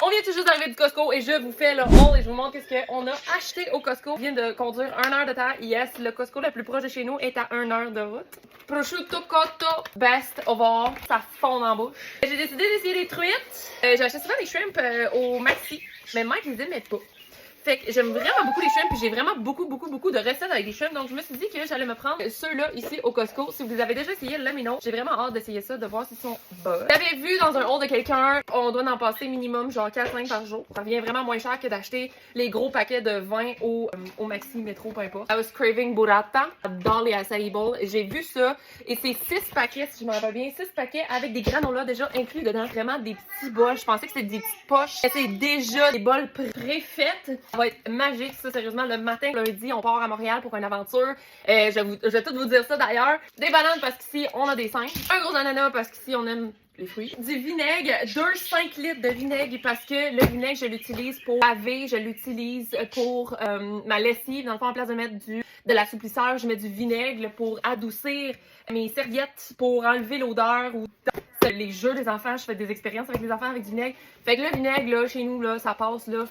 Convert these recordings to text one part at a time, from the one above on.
On vient tout juste d'arriver du Costco et je vous fais le haul et je vous montre qu'est-ce qu'on a acheté au Costco. Je viens de conduire 1 heure de temps. Yes, le Costco le plus proche de chez nous est à 1 heure de route. Prosciutto cotto, best of all. Ça fond en bouche. J'ai décidé d'essayer les truites. J'achète souvent des shrimp au Maxi, mais Mike les aimait pas. Fait que j'aime vraiment beaucoup les shrimps, puis j'ai vraiment beaucoup de recettes avec des shrimps, donc je me suis dit que j'allais me prendre ceux-là ici au Costco. Si vous les avez déjà essayés, let me know. J'ai vraiment hâte d'essayer ça, de voir s'ils sont bons. J'avais vu dans un haul de quelqu'un, on doit en passer minimum genre 4-5 par jour. Ça revient vraiment moins cher que d'acheter les gros paquets de vin au Maxi, Métro, peu importe. I was craving burrata dans les acai bowls. J'ai vu ça, et c'est 6 paquets, si je me rappelle bien, 6 paquets avec des granolas déjà inclus dedans. Vraiment des petits bols. Je pensais que c'était des petites poches. C'est déjà des bols préfaites. Ça va être magique, ça, sérieusement. Le matin, lundi, on part à Montréal pour une aventure. Je vais tout vous dire ça d'ailleurs. Des bananes parce qu'ici, on a des 5. Un gros ananas parce qu'ici, on aime les fruits. Du vinaigre, 5 litres de vinaigre parce que le vinaigre, je l'utilise pour laver, je l'utilise pour ma lessive. Dans le fond, en place de mettre de l'assouplisseur, je mets du vinaigre pour adoucir mes serviettes, pour enlever l'odeur ou les jeux des enfants. Je fais des expériences avec les enfants avec du vinaigre. Fait que le vinaigre, là, chez nous, là, ça passe, là,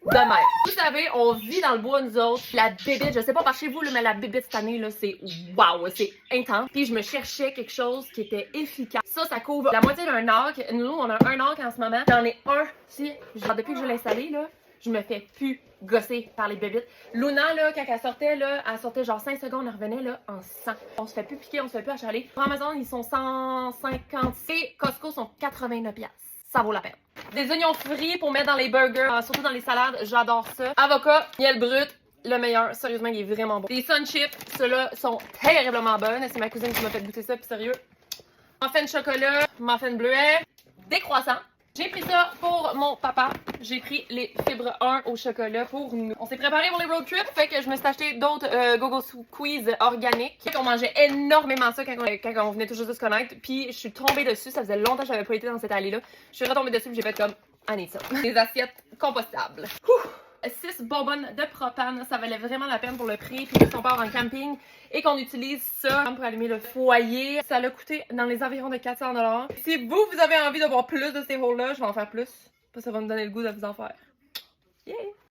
de même. Vous savez, on vit dans le bois, nous autres. La bébite, je sais pas par chez vous, là, mais la bébite cette année, là, c'est wow, c'est intense. Puis je me cherchais quelque chose qui était efficace. Ça couvre la moitié d'un arc. Nous, on a un arc en ce moment. J'en ai un. Si, genre, depuis que je l'ai installé, là, je me fais plus gosser par les bébites. Luna, là, quand elle sortait genre 5 secondes, elle revenait là en 100. On se fait plus piquer, on se fait plus achaler. Pour Amazon, ils sont 150 et Costco sont 89$. Ça vaut la peine. Des oignons frits pour mettre dans les burgers, surtout dans les salades, j'adore ça. Avocat, miel brut, le meilleur. Sérieusement, il est vraiment bon. Les Sun Chips, ceux-là sont terriblement bonnes. C'est ma cousine qui m'a fait goûter ça, puis sérieux. Muffin chocolat, muffin bleuet, des croissants. J'ai pris ça pour mon papa. J'ai pris les fibres 1 au chocolat pour nous. On s'est préparé pour les road trips, fait que je me suis acheté d'autres Go-Go Squeeze organiques. On mangeait énormément ça quand on venait tout juste de se connaître. Puis je suis tombée dessus, ça faisait longtemps que j'avais pas été dans cette allée-là. Je suis retombée dessus et j'ai fait comme, I need ça. Des assiettes compostables. 6 bonbonnes de propane, ça valait vraiment la peine pour le prix. Puis si on part en camping et qu'on utilise ça pour allumer le foyer, ça l'a coûté dans les environs de 400$. Si vous avez envie de voir plus de ces hauls-là, je vais en faire plus. Parce que ça va me donner le goût de vous en faire. Yeah!